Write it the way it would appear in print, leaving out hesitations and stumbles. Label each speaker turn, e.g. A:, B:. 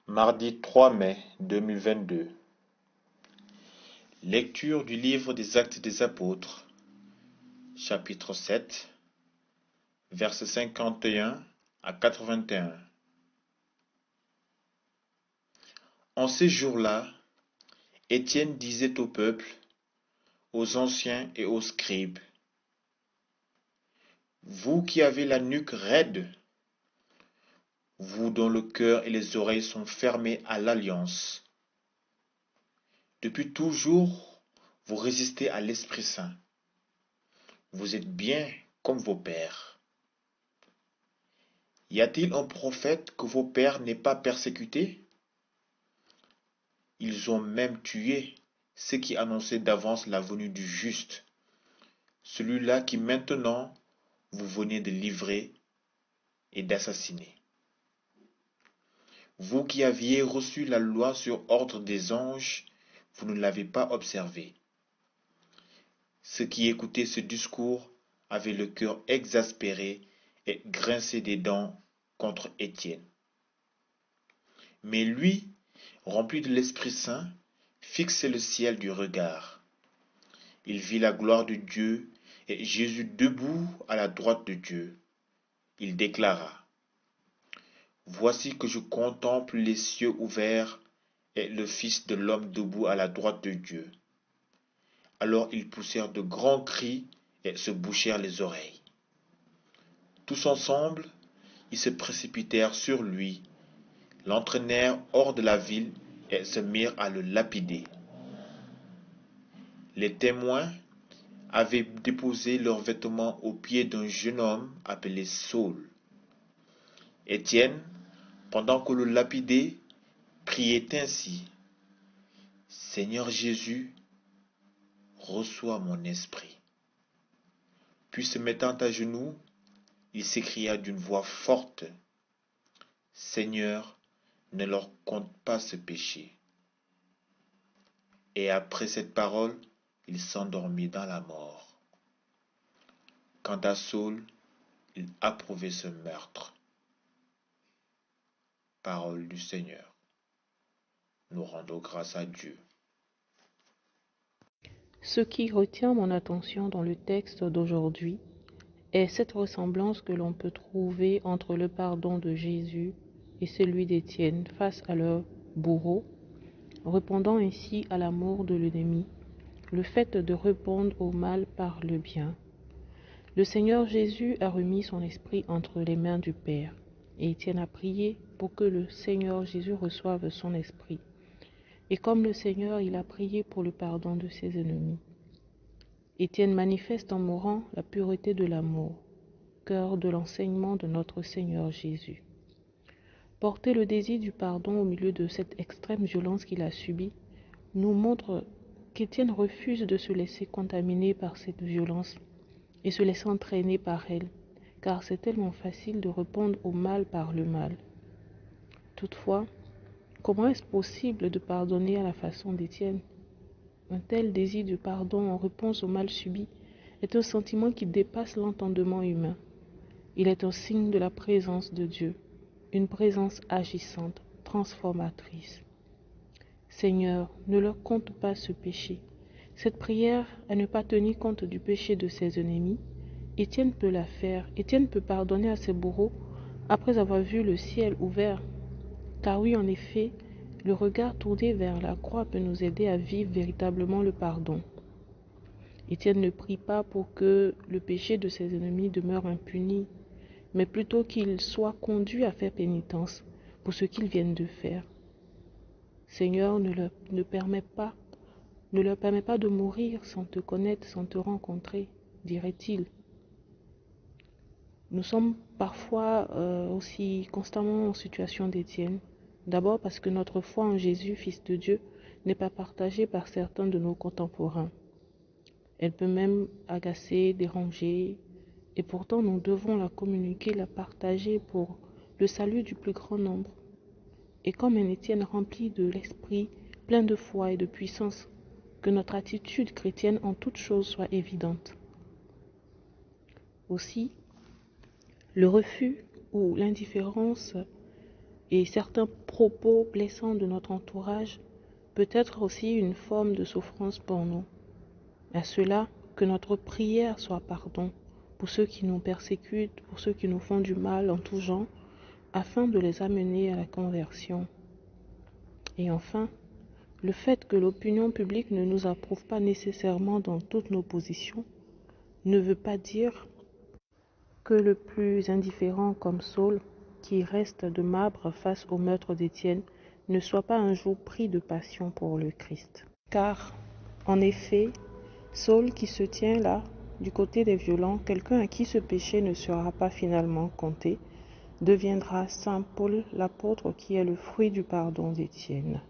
A: Mardi 3 mai 2022. Lecture du livre des Actes des Apôtres, chapitre 7, versets 51 à 81. En ces jours-là, Étienne disait au peuple, aux anciens et aux scribes, vous qui avez la nuque raide, vous dont le cœur et les oreilles sont fermés à l'alliance, depuis toujours, vous résistez à l'Esprit Saint. Vous êtes bien comme vos pères. Y a-t-il un prophète que vos pères n'aient pas persécuté? Ils ont même tué ceux qui annonçaient d'avance la venue du juste, celui-là qui maintenant vous venez de livrer et d'assassiner. Vous qui aviez reçu la loi sur ordre des anges, vous ne l'avez pas observée. Ceux qui écoutaient ce discours avaient le cœur exaspéré et grinçaient des dents contre Étienne. Mais lui, rempli de l'Esprit Saint, fixait le ciel du regard. Il vit la gloire de Dieu et Jésus debout à la droite de Dieu. Il déclara, voici que je contemple les cieux ouverts et le Fils de l'homme debout à la droite de Dieu. Alors ils poussèrent de grands cris et se bouchèrent les oreilles. Tous ensemble, ils se précipitèrent sur lui, l'entraînèrent hors de la ville et se mirent à le lapider. Les témoins avaient déposé leurs vêtements aux pieds d'un jeune homme appelé Saul. Étienne, pendant que le lapidait, priait ainsi, Seigneur Jésus, reçois mon esprit. Puis se mettant à genoux, il s'écria d'une voix forte, Seigneur, ne leur compte pas ce péché. Et après cette parole, il s'endormit dans la mort. Quant à Saul, il approuvait ce meurtre. Parole du Seigneur. Nous rendons grâce à Dieu.
B: Ce qui retient mon attention dans le texte d'aujourd'hui est cette ressemblance que l'on peut trouver entre le pardon de Jésus et celui d'Étienne face à leur bourreau, répondant ainsi à l'amour de l'ennemi, le fait de répondre au mal par le bien. Le Seigneur Jésus a remis son esprit entre les mains du Père, et Étienne a prié pour que le Seigneur Jésus reçoive son esprit. Et comme le Seigneur, il a prié pour le pardon de ses ennemis. Étienne manifeste en mourant la pureté de l'amour, cœur de l'enseignement de notre Seigneur Jésus. Porter le désir du pardon au milieu de cette extrême violence qu'il a subie nous montre qu'Étienne refuse de se laisser contaminer par cette violence et se laisser entraîner par elle, car c'est tellement facile de répondre au mal par le mal. Toutefois, comment est-ce possible de pardonner à la façon d'Étienne? Un tel désir de pardon en réponse au mal subi est un sentiment qui dépasse l'entendement humain. Il est un signe de la présence de Dieu, une présence agissante, transformatrice. Seigneur, ne leur compte pas ce péché. Cette prière à ne pas tenir compte du péché de ses ennemis, Étienne peut la faire. Étienne peut pardonner à ses bourreaux après avoir vu le ciel ouvert. Car oui, en effet, le regard tourné vers la croix peut nous aider à vivre véritablement le pardon. Étienne ne prie pas pour que le péché de ses ennemis demeure impuni, mais plutôt qu'il soit conduit à faire pénitence pour ce qu'ils viennent de faire. Seigneur, ne leur permets pas de mourir sans te connaître, sans te rencontrer, dirait-il. Nous sommes parfois aussi constamment en situation d'Étienne. D'abord parce que notre foi en Jésus, Fils de Dieu, n'est pas partagée par certains de nos contemporains. Elle peut même agacer, déranger, et pourtant nous devons la communiquer, la partager pour le salut du plus grand nombre. Et comme un Étienne rempli de l'esprit, plein de foi et de puissance, que notre attitude chrétienne en toutes choses soit évidente. Aussi, le refus ou l'indifférence et certains propos blessants de notre entourage peut être aussi une forme de souffrance pour nous. À cela, que notre prière soit pardon pour ceux qui nous persécutent, pour ceux qui nous font du mal en tout genre, afin de les amener à la conversion. Et enfin, le fait que l'opinion publique ne nous approuve pas nécessairement dans toutes nos positions ne veut pas dire que le plus indifférent comme Saul, qui reste de marbre face au meurtre d'Étienne, ne soit pas un jour pris de passion pour le Christ. Car, en effet, Saul qui se tient là, du côté des violents, quelqu'un à qui ce péché ne sera pas finalement compté, deviendra Saint Paul l'apôtre qui est le fruit du pardon d'Étienne.